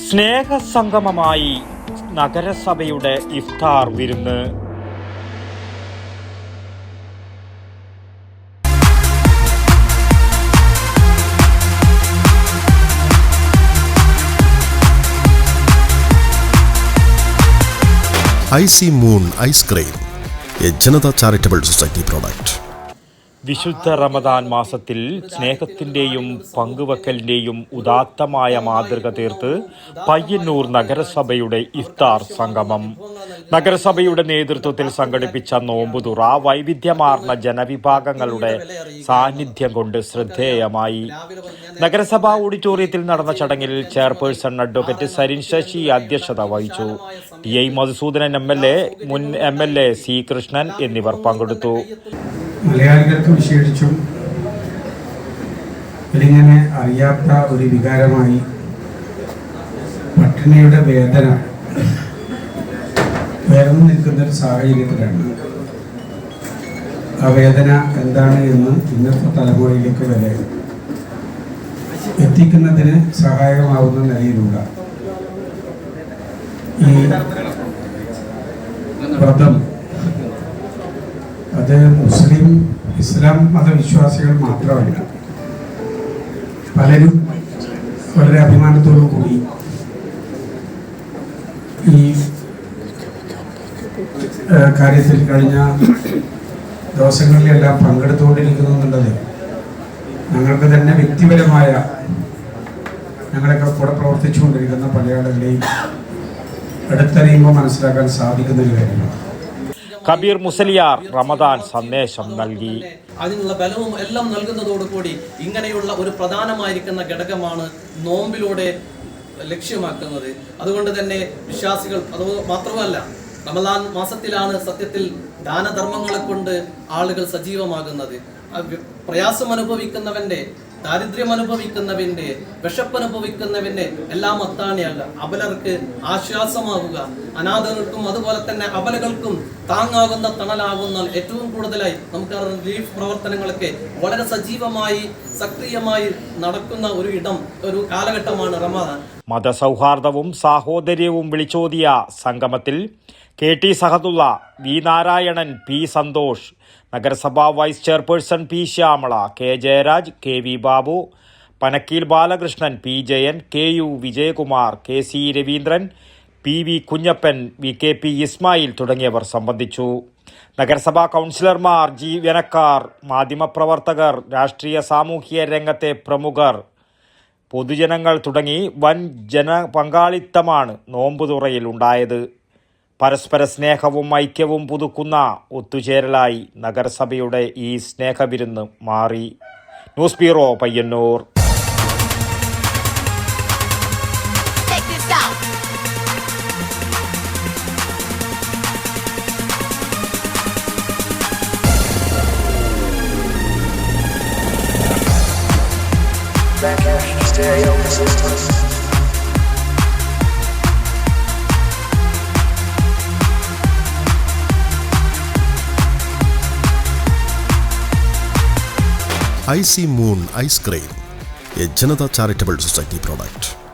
സ്നേഹസംഗമമായി നഗരസഭയുടെ ഇഫ്താർ വിരുന്ന്. Icy moon ice cream, a Janata charitable society product. വിശുദ്ധ റമദാൻ മാസത്തിൽ സ്നേഹത്തിൻ്റെയും പങ്കുവെക്കലിൻ്റെയും ഉദാത്തമായ മാതൃക തീർത്ത് പയ്യന്നൂർ നഗരസഭയുടെ ഇഫ്താർ സംഗമം. നഗരസഭയുടെ നേതൃത്വത്തിൽ സംഘടിപ്പിച്ച നോമ്പുതുറ വൈവിധ്യമാർന്ന ജനവിഭാഗങ്ങളുടെ സാന്നിധ്യം കൊണ്ട് ശ്രദ്ധേയമായി. നഗരസഭാ ഓഡിറ്റോറിയത്തിൽ നടന്ന ചടങ്ങിൽ ചെയർപേഴ്സൺ അഡ്വക്കേറ്റ് സരിൻ ശശി അധ്യക്ഷത വഹിച്ചു. ടി.ഐ. മധുസൂദനൻ MLA, മുൻ MLA C. കൃഷ്ണൻ എന്നിവർ പങ്കെടുത്തു. മലയാളികൾക്ക് വിശേഷിച്ചും ഇതിങ്ങനെ അറിയാത്ത ഒരു വികാരമായി പട്ടിണിയുടെ വേദന ഉയർന്നു നിൽക്കുന്നൊരു സാഹചര്യത്തിലാണ്. ആ വേദന എന്താണ് എന്ന് ഇന്നത്തെ തലമുറയിലേക്ക് വരെ എത്തിക്കുന്നതിന് സഹായകമാവുന്ന നിലയിലുള്ള ഈ വ്രതം അത് മുസ്ലിം ഇസ്ലാം മതവിശ്വാസികൾ മാത്രമല്ല, പലരും വളരെ അഭിമാനത്തോടു കൂടി ഈ കാര്യത്തിൽ കഴിഞ്ഞ ദിവസങ്ങളിലെല്ലാം പങ്കെടുത്തുകൊണ്ടിരിക്കുന്നു എന്നുള്ളത് ഞങ്ങൾക്ക് തന്നെ വ്യക്തിപരമായ ഞങ്ങളൊക്കെ കൂടെ പ്രവർത്തിച്ചുകൊണ്ടിരിക്കുന്ന പല ആളുകളെയും അടുത്തറിയുമ്പോൾ മനസ്സിലാക്കാൻ സാധിക്കുന്ന ഒരു കാര്യമാണ്. കബീർ മുസലിയാർ റമദാൻ സന്ദേശം നൽകി. അതിനുള്ള ബലവും എല്ലാം നൽകുന്നതോടുകൂടി ഇങ്ങനെയുള്ള ഒരു പ്രധാനമായിരിക്കുന്ന ഘടകമാണ് നോമ്പിലൂടെ ലക്ഷ്യമാക്കുന്നത്. അതുകൊണ്ട് തന്നെ വിശ്വാസികൾ അത് മാത്രമല്ല, റമദാൻ മാസത്തിലാണ് സത്യത്തിൽ ദാനധർമ്മങ്ങളെ കൊണ്ട് ആളുകൾ സജീവമാകുന്നത്. പ്രയാസം അനുഭവിക്കുന്നവന്റെ, ദാരിദ്ര്യം അനുഭവിക്കുന്നവന്റെ, വിശപ്പ് അനുഭവിക്കുന്നവന്റെ എല്ലാം അത്താണിയല്ല, അബലർക്ക് ആശ്വാസമാകുക, അനാഥകൾക്കും അതുപോലെ തന്നെ അബലകൾക്കും താങ്ങാകുന്ന തണലാകുന്ന ഏറ്റവും കൂടുതലായി നമുക്ക് റിലീഫ് പ്രവർത്തനങ്ങളൊക്കെ വളരെ സജീവമായി സക്രിയമായി നടക്കുന്ന ഒരു കാലഘട്ടമാണ് റമദാൻ. മതസൗഹാർദ്ദവും സാഹോദര്യവും വിളിച്ചോതിയ സംഗമത്തിൽ KT Sahadulla, V. Narayanan, P. Santhosh, നഗരസഭാ vice chairperson P. Shyamala, K. Jayaraj, KV. Babu, Panakkeel Balakrishnan, P. Jayan, KU. Vijayakumar, KC. Raveendran, PV. Kunhappan, VKP. Ismail തുടങ്ങിയവർ സംബന്ധിച്ചു. നഗരസഭാ കൗൺസിലർമാർ, ജീവനക്കാർ, മാധ്യമപ്രവർത്തകർ, രാഷ്ട്രീയ സാമൂഹിക രംഗത്തെ പ്രമുഖർ, പൊതുജനങ്ങൾ തുടങ്ങി വൻ ജനപങ്കാളിത്തമാണ് നോമ്പുതുറയിൽ ഉണ്ടായത്. പരസ്പര സ്നേഹവും ഐക്യവും പുതുക്കുന്ന ഒത്തുചേരലായി നഗരസഭയുടെ ഈ സ്നേഹവിരുന്ന് മാറി. News bureau, Payyanur. Icy moon ice cream, a Janata charitable society product.